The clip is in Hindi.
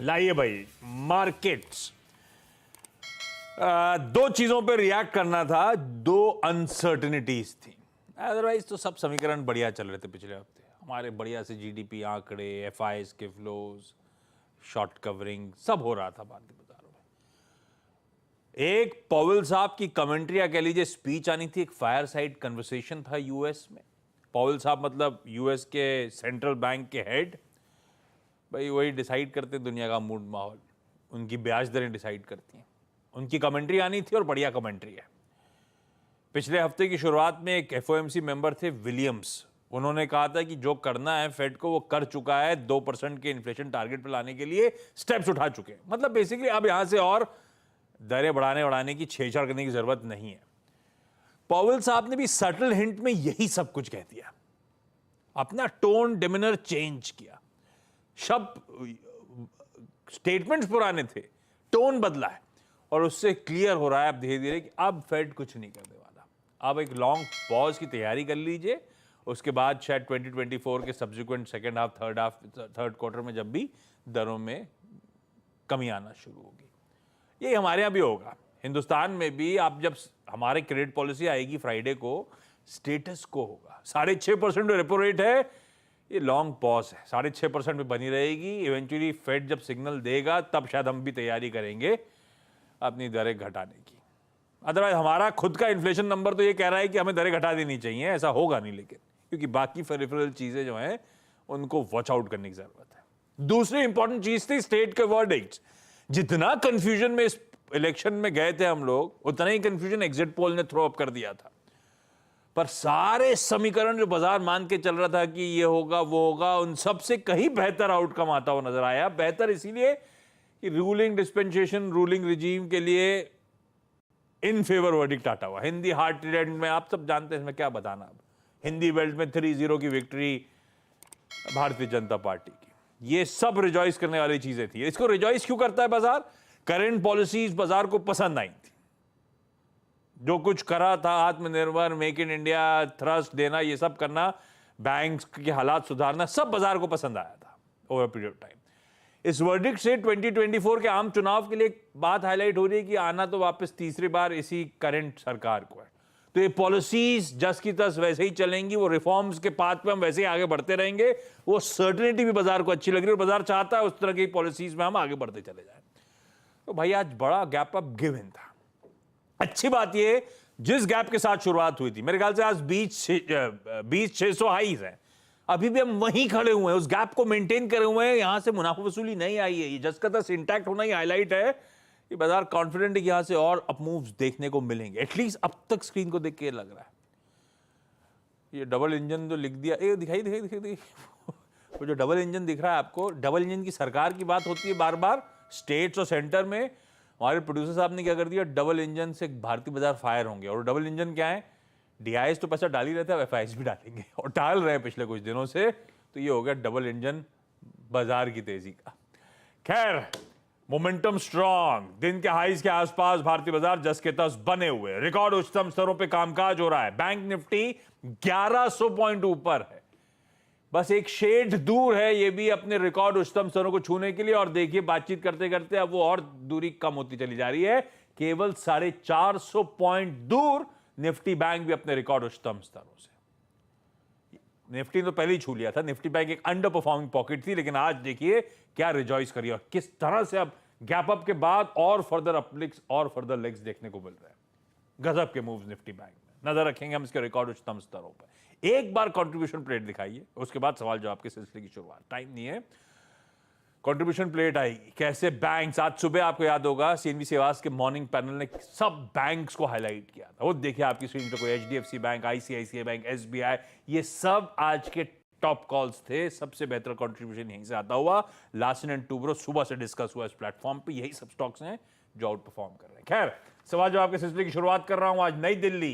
लाइए भाई मार्केट्स। दो चीजों पे रिएक्ट करना था, दो अनसर्टेनिटीज थी। अदरवाइज तो सब समीकरण बढ़िया चल रहे थे पिछले हफ्ते। हमारे बढ़िया से जीडीपी आंकड़े, एफआईएस के फ्लोज, शॉर्ट कवरिंग सब हो रहा था भारतीय बाजारों में। एक पॉवेल साहब की कमेंट्री या कह लीजिए स्पीच आनी थी, एक फायर साइड कन्वर्सेशन था यूएस में। पॉवेल साहब मतलब यूएस के सेंट्रल बैंक के हेड। भाई वही डिसाइड करते दुनिया का मूड माहौल, उनकी ब्याज दरें डिसाइड करती हैं। उनकी कमेंट्री आनी थी और बढ़िया कमेंट्री है। पिछले हफ्ते की शुरुआत में एक एफओएमसी मेंबर थे विलियम्स, उन्होंने कहा था कि जो करना है फेड को वो कर चुका है, 2% के इन्फ्लेशन टारगेट पर लाने के लिए स्टेप्स उठा चुके हैं। मतलब बेसिकली अब यहां से और दरें बढ़ाने की छेड़छाड़ करने की जरूरत नहीं है। पॉवेल साहब ने भी सटल हिंट में यही सब कुछ कह दिया, अपना टोन डिमिनर चेंज किया, शब्द स्टेटमेंट्स पुराने थे, टोन बदला है और उससे क्लियर हो रहा है अब धीरे धीरे कि अब फेड कुछ नहीं करने वाला। अब एक लॉन्ग पॉज की तैयारी कर लीजिए, उसके बाद शायद 2024 के subsequent second half, third quarter में जब भी दरों में कमी आना शुरू होगी। ये हमारे यहाँ भी होगा, हिंदुस्तान में भी। आप जब हमारे क्रेडिट पॉलिसी आएगी फ्राइडे को, स्टेटस को होगा 6.5% रेपो रेट है, ये लॉन्ग पॉज है, 6.5% में बनी रहेगी। इवेंचुअली फेड जब सिग्नल देगा तब शायद हम भी तैयारी करेंगे अपनी दरें घटाने की। अदरवाइज हमारा खुद का इन्फ्लेशन नंबर तो ये कह रहा है कि हमें दरें घटा देनी चाहिए, ऐसा होगा नहीं लेकिन, क्योंकि बाकी फेरिफेरल चीजें जो हैं उनको वॉच आउट करने की जरूरत है। दूसरी इंपॉर्टेंट चीज थी स्टेट के वर्डिक्ट्स। जितना कंफ्यूजन में इस इलेक्शन में गए थे हम लोग, उतना ही कंफ्यूजन एग्जिट पोल ने थ्रो अप कर दिया था। पर सारे समीकरण जो बाजार मान के चल रहा था कि ये होगा वो होगा, उन सब से कहीं बेहतर आउटकम आता हुआ नजर आया। बेहतर इसलिए कि रूलिंग डिस्पेंसेशन, रूलिंग रिजीम के लिए इन फेवर वर्डिक्ट आता हुआ। हिंदी हार्ट ट्रेड में आप सब जानते हैं, इसमें क्या बताना। अब हिंदी बेल्ट में 3-0 की विक्ट्री भारतीय जनता पार्टी की, ये सब रिजॉइस करने वाली चीजें थी। इसको रिजॉइस क्यों करता है बाजार? करंट पॉलिसीज बाजार को पसंद आई थी, जो कुछ करा था, आत्मनिर्भर, मेक इन इंडिया, थ्रस्ट देना, ये सब करना, बैंक्स के हालात सुधारना, सब बाजार को पसंद आया था ओवर पीरियड ऑफ टाइम। इस वर्डिक्ट से 2024 के आम चुनाव के लिए एक बात हाईलाइट हो रही है कि आना तो वापस तीसरी बार इसी करंट सरकार को है। तो ये पॉलिसीज जस की तस वैसे ही चलेंगी, वो रिफॉर्म्स के पाथ पे हम वैसे ही आगे बढ़ते रहेंगे। वो सर्टेनिटी भी बाजार को अच्छी लग रही है और बाजार चाहता है उस तरह की पॉलिसीज में हम आगे बढ़ते चले जाएं। तो भाई आज बड़ा गैप अप गिवन था। अच्छी बात ये, जिस गैप के साथ शुरुआत हुई थी, मेरे ख्याल से आज 20,600 हाईज है, अभी भी हम वहीं खड़े हुए हैं, उस गैप को मेंटेन करे हुए हैं। यहां से मुनाफा वसूली नहीं आई है, ये जस का तस इंटैक्ट होना ही हाईलाइट है कि बाजार कॉन्फिडेंट है कि यहां से और अप मूव्स देखने को मिलेंगे। एटलीस्ट अब तक स्क्रीन को देख के लग रहा है। ये डबल इंजन जो लिख दिया, दिखाई वो जो डबल इंजन दिख रहा है आपको, डबल इंजन की सरकार की बात होती है बार बार स्टेट्स और सेंटर में। हमारे प्रोड्यूसर साहब ने क्या कर दिया, डबल इंजन से भारतीय बाजार फायर होंगे। और डबल इंजन क्या है? डीआईएस तो पैसा डाल ही रहता है, एफआईएस भी डालेंगे और डाल रहे हैं पिछले कुछ दिनों से। तो ये हो गया डबल इंजन बाजार की तेजी का। खैर, मोमेंटम स्ट्रांग, दिन के हाईज के आसपास भारतीय बाजार जस के तस बने हुए, रिकॉर्ड उच्चतम स्तरों पे कामकाज हो रहा है। बैंक निफ्टी 1100 पॉइंट ऊपर है, बस एक शेड दूर है ये भी अपने रिकॉर्ड उच्चतम स्तरों को छूने के लिए। और देखिए बातचीत करते करते अब वो और दूरी कम होती चली जा रही है। केवल 450 पॉइंट दूर निफ्टी बैंक भी अपने रिकॉर्ड उच्चतम स्तरों से। निफ्टी तो पहले ही छू लिया था, निफ्टी बैंक एक अंडर परफॉर्मिंग पॉकेट थी, लेकिन आज देखिए क्या रिजॉइस करिए और किस तरह से अब गैप अप के बाद और फर्दर अपलिक्स और फर्दर लेग्स देखने को मिल रहे हैं। गजब के मूव्स निफ्टी बैंक में। नजर रखेंगे हम इसके रिकॉर्ड उच्चतम स्तरों पर। एक बार कंट्रीब्यूशन प्लेट दिखाइए, उसके बाद सवाल जवाब के सिलसिले की शुरुआत। टाइम नहीं है, कंट्रीब्यूशन प्लेट आएगी। कैसे बैंक्स, आज सुबह आपको याद होगा सीएनबी सेवास के मॉर्निंग पैनल ने सब बैंक्स को हाईलाइट किया था। वो देखिए आपकी स्क्रीन पर कोई HDFC bank, ICICI bank, SBI, ये सब आज के टॉप कॉल्स थे। सबसे बेहतर कंट्रीब्यूशन यहीं से आता हुआ। लार्सन एंड टूब्रो सुबह से डिस्कस हुआ इस प्लेटफॉर्म पे, यही सब स्टॉक्स हैं जो आउट परफॉर्म कर रहे हैं। खैर, सवाल जवाब के सिलसिले की शुरुआत कर रहा हूं। आज नई दिल्ली